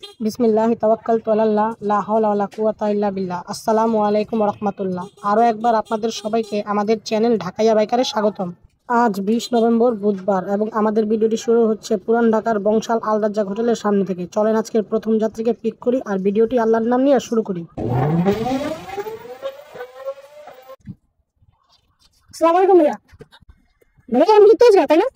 বিসমিল্লাহি তাওয়াক্কালতু আলাল্লাহ লা হাওলা ওয়ালা কুওয়াতা ইল্লা বিল্লাহ। আসসালামু আলাইকুম ওয়া রাহমাতুল্লাহ। আরও একবার আপনাদের সবাইকে আমাদের চ্যানেল ঢাকাইয়া বাইকারে স্বাগতম। আজ 20 নভেম্বর বুধবার এবং আমাদের ভিডিওটি শুরু হচ্ছে পুরান ঢাকার বংশাল আল রাজ্জাক হোটেলের সামনে থেকে। চলেন আজকের প্রথম যাত্রীকে পিক করি আর ভিডিওটি আল্লাহর নাম নিয়ে শুরু করি। আসসালামু আলাইকুম ভাইয়া। ভাইয়া আমি তো তেজ তাই না?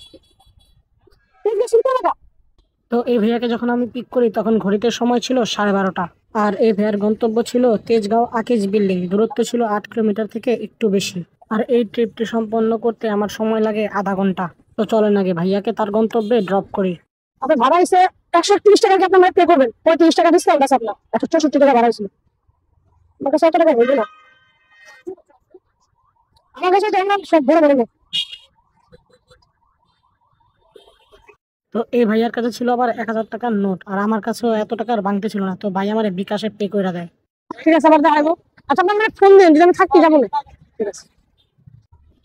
তো এই ভাইয়াকে যখন আমি পিক করি তখন ঘড়িতে সময় ছিল 12:30। আর এই ভাইয়ার গন্তব্য ছিল তেজগাঁও আকিজ বিল্ডিং। দূরত্ব ছিল 8 কিলোমিটার থেকে একটু বেশি। আর এই ট্রিপটি সম্পন্ন করতে আমার সময় লাগে আধা ঘন্টা। তো চলেন আগে ভাইয়াকে তার গন্তব্যে ড্রপ করি। আপনার ভাড়া হয়েছে 131 টাকা, কি আপনার পে করবেন? 35 টাকা ডিসকাউন্ট আছে আপনার। 164 টাকা ভাড়া হয়েছিল। আমার কাছে 100 টাকা হইবে না। আমার কাছে সব ভরে ভরে। তো এই ভাইয়ার কাছে ছিল আবার 1000 টাকার নোট, আর আমার কাছেও এত টাকার ভাঙতে ছিল না। তো ভাই আমার বিকাশে পে করে দেয়। ঠিক আছে, আবার দেখাবো। আচ্ছা আপনার ফোন দিন, যদি আমি থাকি যাবো না। ঠিক আছে।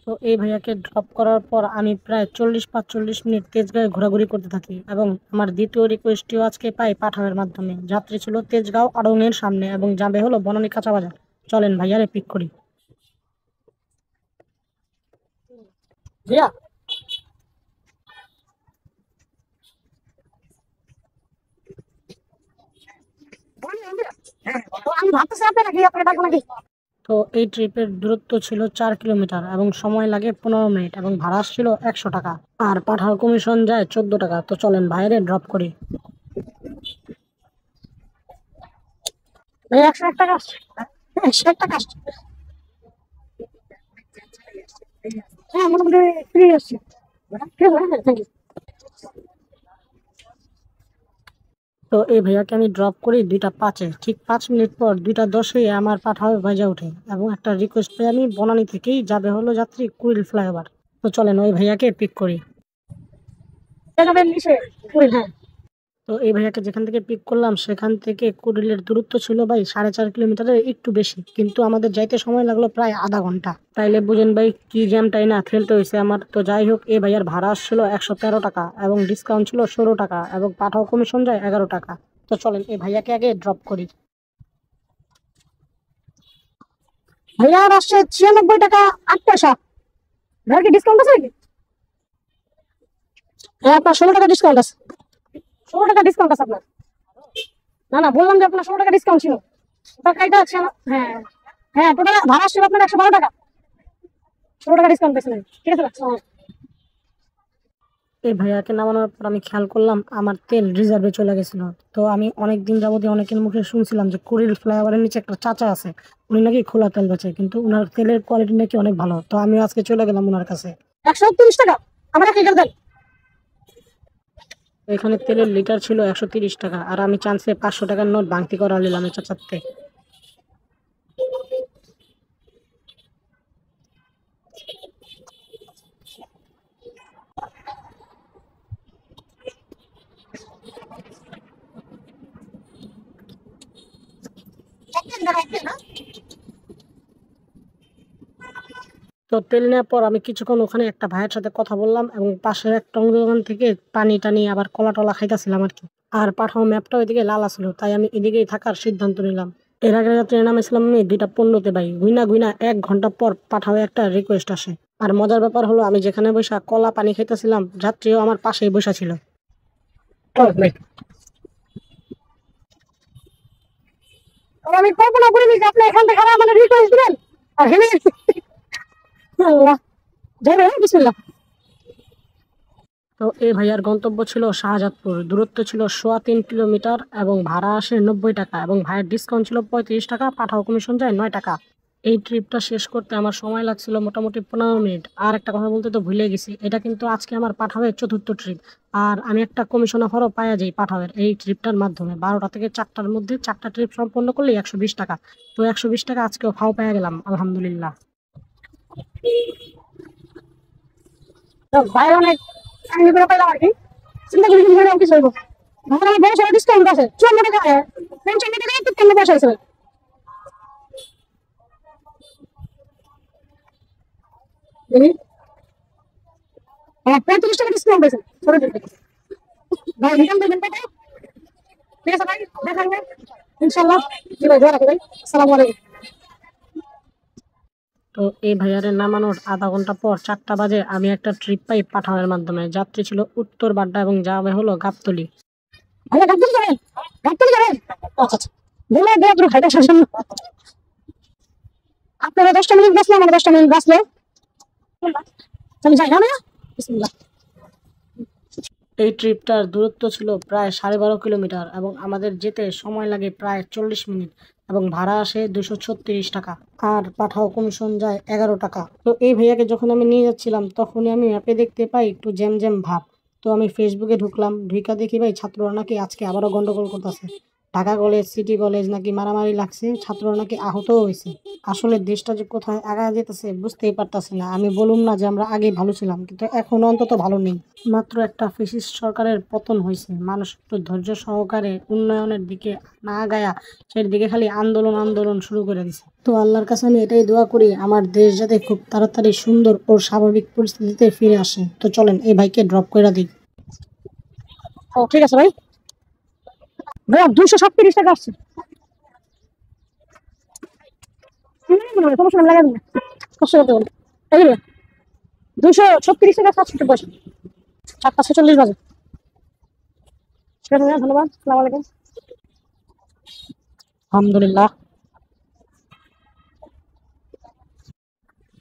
তো এই ভাইয়াকে ড্রপ করার পর আমি প্রায় 40-45 মিনিট তেজগাঁও ঘোরাঘুরি করতে থাকি এবং আমার দ্বিতীয় রিকোয়েস্টটিও আজকে পাই পাঠাওয়ের মাধ্যমে। যাত্রী ছিল তেজগাঁও আড়ংয়ের সামনে এবং যাবে হলো বনানী কাঁচা বাজার। চলেন ভাইয়ারে পিক করি। ভাইয়া আমি ভাবতেছি আপনি নাকি আপনি ডাকবো নাকি। তো এই ট্রিপের দূরত্ব ছিল 4 কিলোমিটার এবং সময় লাগে 15 মিনিট এবং ভাড়া ছিল 100 টাকা। আর পাঠাও কমিশন যায় 14 টাকা। তো চলেন বাইরে ড্রপ করি। 101 টাকা আসছে। 101 টাকা আসছে। হ্যাঁ মোটামুটি ফ্রি আসছে। ঠিক আছে, হ্যাঁ থ্যাংক ইউ। তো এই ভাইয়াকে আমি ড্রপ করি 2টা 5-এ। ঠিক 5 মিনিট পর 2টা 10-এ আমার পাঠাও বাজা ওঠে এবং একটা রিকোয়েস্ট পেয়ে আমি বনানী থেকেই যাবে হলো যাত্রী কুড়িল ফ্লাইওভার। তো চলেন ওই ভাইয়াকে পিক করি। হ্যাঁ। তো এই ভাইয়াকে যেখান থেকে পিক করলাম সেখান থেকে কুড়িলের দূরত্ব ছিল ভাই 4.5 কিলোমিটারের একটু বেশি, কিন্তু আমাদের যাইতে সময় লাগলো প্রায় আধা ঘন্টা। তাইলে বুঝেন ভাই কি জ্যামটাই না ফেলতে হয়েছে আমার। তো যাই হোক, এই ভাইয়ার ভাড়া আসছিল 113 টাকা এবং ডিসকাউন্ট ছিল 16 টাকা এবং পাঠাও কমিশন যায় 11 টাকা। তো চলেন এই ভাইয়াকে আগে ড্রপ করি। ভাইয়ার আসছে 96 টাকা 8 পয়সা। ভাইয়ার কি ডিসকাউন্ট আছে নাকি? হ্যাঁ আপনার 16 টাকা ডিসকাউন্ট আছে। 16 টাকা ডিসকাউন্ট আছে আপনার। না না, বললাম যে আপনার 16 টাকা ডিসকাউন্ট ছিল। টাকা এটা আছে আমার। হ্যাঁ হ্যাঁ, টোটাল ভাড়া আসছিল আপনার 112 টাকা। 16 টাকা ডিসকাউন্ট পেয়েছিলেন। ঠিক আছে রাখছি। এই ভাইয়াকে নামানোর পর আমি খেয়াল করলাম আমার তেল রিজার্ভে চলে গেছিল। তো আমি অনেক দিন যাবতীয় অনেকের মুখে শুনছিলাম যে কুড়িল ফ্লাইওভারের নিচে একটা চাচা আছে, উনি নাকি খোলা তেল বেচে, কিন্তু উনার তেলের কোয়ালিটি নাকি অনেক ভালো। তো আমি আজকে চলে গেলাম ওনার কাছে। 130 টাকা আমার কি করতেন? এখানে তেলের লিটার ছিল 130 টাকা আর আমি চান্সে 500 টাকার নোট ভাঙতি করা নিলাম এই চাচাতে। তো তেল নেওয়ার পর আমি কিছুক্ষণ ওখানে একটা ভাইয়ের সাথে কথা বললাম এবং পাশের এক টং দোকান থেকে পানি টানি আবার কলা টলা খাইতেছিলাম আর কি। আর পাঠাও ম্যাপটা ওইদিকে লাল আসলো, তাই আমি এদিকেই থাকার সিদ্ধান্ত নিলাম। এর আগে ট্রেনে নামেছিলাম আমি 2টা 15-তে ভাই। গুইনা গুইনা 1 ঘন্টা পর পাঠাও একটা রিকোয়েস্ট আসে। আর মজার ব্যাপার হলো আমি যেখানে বসা কলা পানি খাইতেছিলাম যাত্রীও আমার পাশেই বসা ছিল। আমি কল্পনা করিনি যে আপনি এখান থেকে আমাদের রিকোয়েস্ট দিবেন। আর হেলে আল্লাহ যাবে বিসমিল্লাহ। তো এই ভাইয়ার গন্তব্য ছিল শাহজাদপুর। দূরত্ব ছিল 3.25 কিলোমিটার এবং ভাড়া আসে 90 টাকা এবং ভাইয়ের ডিসকাউন্ট ছিল 35 টাকা। পাঠাও কমিশন যায় 9 টাকা। এই ট্রিপটা শেষ করতে আমার সময় লাগছিল মোটামুটি 15 মিনিট। আর একটা কথা বলতে তো ভুলে গেছি, এটা কিন্তু আজকে আমার পাঠাওয়ের চতুর্থ ট্রিপ। আর আমি একটা কমিশন অফারও পাওয়া যাই পাঠাওয়ের এই ট্রিপটার মাধ্যমে। 12টা থেকে 4টার মধ্যে 4টা ট্রিপ সম্পন্ন করলে 120 টাকা। তো 120 টাকা আজকেও ফাও পেয়ে গেলাম আলহামদুলিল্লাহ। ভাই অনেক আমি করে পাইলাম আর কি। চিন্তা করি কিভাবে অফিস হইব। আমার বড় সড়ো ডিসকাউন্ট আছে 54 টাকা। 55 টাকা একটু কম পয়সা আছে। দেখি। হ্যাঁ 35 টাকা ডিসকাউন্ট আছে। সরে দিন। ভাই রিটার্ন দেবেন কত? ঠিক আছে ভাই, দেখা হবে ইনশাআল্লাহ। জি ভাই, দোয়া রাখো ভাই। আসসালামু আলাইকুম। তো এই ভাইয়ারে নামানোর আধা ঘন্টা পর 4টা বাজে আমি একটা ট্রিপ পাই পাঠাওয়ের মাধ্যমে। যাত্রী ছিল উত্তর বাড্ডা এবং যাবে হলো গাবতলী। ভাইয়া গাবতলী যাবেন? গাবতলী যাবেন? আচ্ছা আচ্ছা, বলে দেওয়া দুটো খাইতে আসার জন্য। আপনারা 10টা মিনিট বাঁচলে, আমার 10টা মিনিট বাঁচলে আমি যাই না ভাইয়া। বিসমিল্লাহ। এই ট্রিপটার দূরত্ব ছিল প্রায় 12.5 কিলোমিটার এবং আমাদের যেতে সময় লাগে প্রায় 40 মিনিট এবং ভাড়া আসে 236 টাকা। আর পাঠাও কমিশন যায় 11 টাকা। তো এই ভাইয়াকে যখন আমি নিয়ে যাচ্ছিলাম তখনই আমি ম্যাপে দেখতে পাই একটু জ্যাম জ্যাম ভাব। তো আমি ফেসবুকে ঢুকলাম, ঢুকা দেখি ভাই ছাত্ররা নাকি আজকে আবারও গন্ডগোল করতেছে। ঢাকা কলেজ, সিটি কলেজ নাকি মারামারি লাগছে, ছাত্ররা নাকি আহতও হয়েছে। আসলে দেশটা যে কোথায় আগায় যেতেছে বুঝতেই পারতাছি না। আমি বলুম না যে আমরা আগে ভালো ছিলাম, কিন্তু এখন অন্তত ভালো নেই। মাত্র একটা ফ্যাসিস্ট সরকারের পতন হয়েছে, মানুষ একটু ধৈর্য সহকারে উন্নয়নের দিকে না আগায়া সেই দিকে খালি আন্দোলন আন্দোলন শুরু করে দিছে। তো আল্লাহর কাছে আমি এটাই দোয়া করি আমার দেশ যাতে খুব তাড়াতাড়ি সুন্দর ও স্বাভাবিক পরিস্থিতিতে ফিরে আসে। তো চলেন এই ভাইকে ড্রপ করে দিই। ও ঠিক আছে ভাই। ভাইয়া 237 টাকা আসছে। সমস্যা লাগাবেন না, কষ্ট করতে বলে। এই যে 236 টাকা 67 পয়সা। 4টা 46 বাজে। ঠিক আছে ভাইয়া, ধন্যবাদ। আসসালামু আলাইকুম। আলহামদুলিল্লাহ।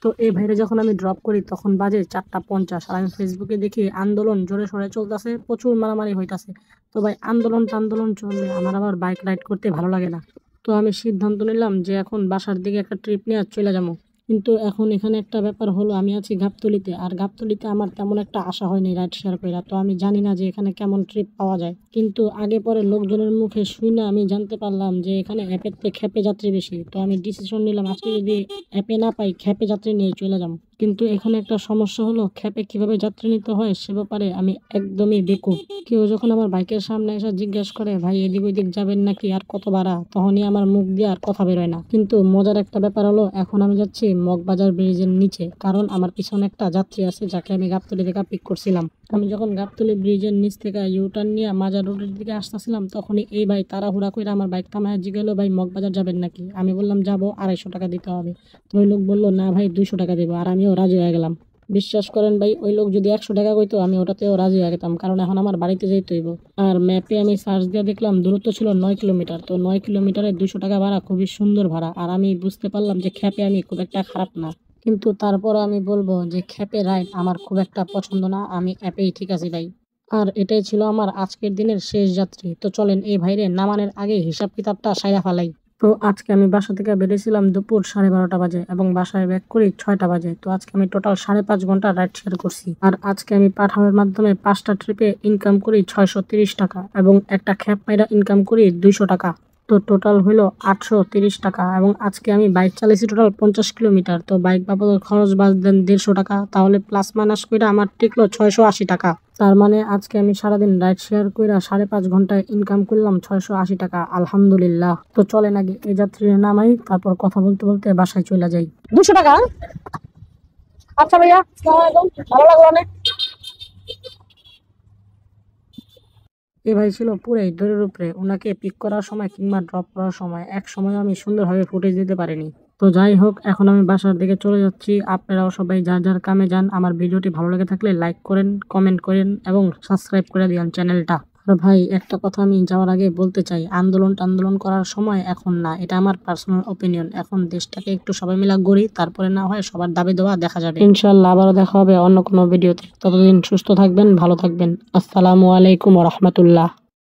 তো এই ভাইরে যখন আমি ড্রপ করি তখন বাজে 4টা 50 আর আমি ফেসবুকে দেখি আন্দোলন জোরে সোরে চলতেছে, প্রচুর মারামারি হইতাছে। তো ভাই আন্দোলন টান্দোলন চললে আমার আবার বাইক রাইড করতে ভালো লাগে না। তো আমি সিদ্ধান্ত নিলাম যে এখন বাসার দিকে একটা ট্রিপ নিয়ে চলে যাবো। কিন্তু এখন এখানে একটা ব্যাপার হলো, আমি আছি গাবতলীতে, আর গাবতলীতে আমার তেমন একটা আশা হয়নি রাইড শেয়ার কইরা। তো আমি জানি না যে এখানে কেমন ট্রিপ পাওয়া যায়, কিন্তু আগে পরে লোকজনের মুখে শুই না আমি জানতে পারলাম যে এখানে অ্যাপের থেকে খেপে যাত্রী বেশি। তো আমি ডিসিশন নিলাম আজকে যদি অ্যাপে না পাই খেপে যাত্রী নিয়ে চলে যাবো। কিন্তু এখানে একটা সমস্যা হলো, খেপে কিভাবে যাত্রী নিতে হয় সে ব্যাপারে আমি একদমই বেকুব। কেউ যখন আমার বাইকের সামনে এসে জিজ্ঞেস করে ভাই এদিক ওইদিক যাবেন নাকি আর কত ভাড়া, তখনই আমার মুখ দিয়ে আর কথা বেরোয় না। কিন্তু মজার একটা ব্যাপার হলো, এখন আমি যাচ্ছি মগবাজার ব্রিজের নিচে, কারণ আমার পিছনে একটা যাত্রী আছে যাকে আমি গাবতলী থেকে পিক করছিলাম। আমি যখন গাবতলী ব্রিজের নিচ থেকে ইউটার্ন নিয়ে মাজার রোডের দিকে আসতেছিলাম তখনই এই ভাই তাড়াহুড়া করে আমার বাইক থামায় জিজ্ঞেস, ভাই মগবাজার যাবেন নাকি? আমি বললাম যাবো, 250 টাকা দিতে হবে। তো ওই লোক বললো না ভাই 200 টাকা দেবো, আর আমিও রাজি হয়ে গেলাম। বিশ্বাস করেন ভাই, ওই লোক যদি 100 টাকা কইতো আমি ওটাতেও রাজি হয়ে যেতাম, কারণ এখন আমার বাড়িতে যেতে হইব। আর ম্যাপে আমি সার্চ দিয়ে দেখলাম দূরত্ব ছিল 9 কিলোমিটার। তো 9 কিলোমিটারে 200 টাকা ভাড়া খুবই সুন্দর ভাড়া। আর আমি বুঝতে পারলাম যে খেপে আমি খুব একটা খারাপ না। কিন্তু তারপর আমি বলবো যে খেপে রাইড আমার খুব একটা পছন্দ না, আমি অ্যাপেই ঠিক আছি ভাই। আর এটাই ছিল আমার আজকের দিনের শেষ যাত্রী। তো চলেন এই ভাইরে নামানোর আগে হিসাব কিতাবটা সাইরা ফালাই। তো আজকে আমি বাসা থেকে বেরিয়েছিলাম দুপুর 12:30 বাজে এবং বাসায় ব্যাক করি 6টা বাজে। তো আজকে আমি টোটাল 5.5 ঘন্টা রাইড শেয়ার করছি। আর আজকে আমি পাঠানোর মাধ্যমে 5টা ট্রিপে ইনকাম করি 630 টাকা এবং একটা খ্যাপ পায়রা ইনকাম করি 200 টাকা। তো টোটাল হইলো 830 টাকা। এবং আজকে আমি বাইক চালিয়েছি টোটাল 50 কিলোমিটার। তো বাইক বাবদ খরচ বাদ দেন 150 টাকা, তাহলে প্লাস মাইনাস করে আমার টিকলো 680 টাকা। তার মানে আজকে আমি সারাদিন রাইড শেয়ার কইরা 5.5 ঘন্টায় ইনকাম করলাম 680 টাকা। আলহামদুলিল্লাহ। তো চলেন আগে এই যাত্রীর নামাই, তারপর কথা বলতে বলতে বাসায় চলে যাই। 200 টাকা? আচ্ছা ভাইয়া, আসসালামু আলাইকুম। ভালো লাগলো অনেক। এ ভাই ছিল পুরাই দৌড়ের উপরে, ওনাকে পিক করার সময় কিংবা ড্রপ করার সময় এক সময় আমি সুন্দরভাবে ফুটেজ দিতে পারিনি। তো যাই হোক, এখন আমি বাসার দিকে চলে যাচ্ছি। আপনারাও সবাই যার যার কামে যান। আমার ভিডিওটি ভালো লেগে থাকলে লাইক করেন, কমেন্ট করেন এবং সাবস্ক্রাইব করে দিন চ্যানেলটা। আর ভাই একটা কথা আমি যাওয়ার আগে বলতে চাই, আন্দোলন টান্দোলন করার সময় এখন না, এটা আমার পার্সোনাল ওপিনিয়ন। এখন দেশটাকে একটু সবাই মিলে গড়ি, তারপরে না হয় সবার দাবি দেওয়া দেখা যাবে। ইনশাল্লাহ আবারও দেখা হবে অন্য কোনো ভিডিওতে। ততদিন সুস্থ থাকবেন, ভালো থাকবেন। আসসালামু আলাইকুম ওয়া রাহমাতুল্লাহ।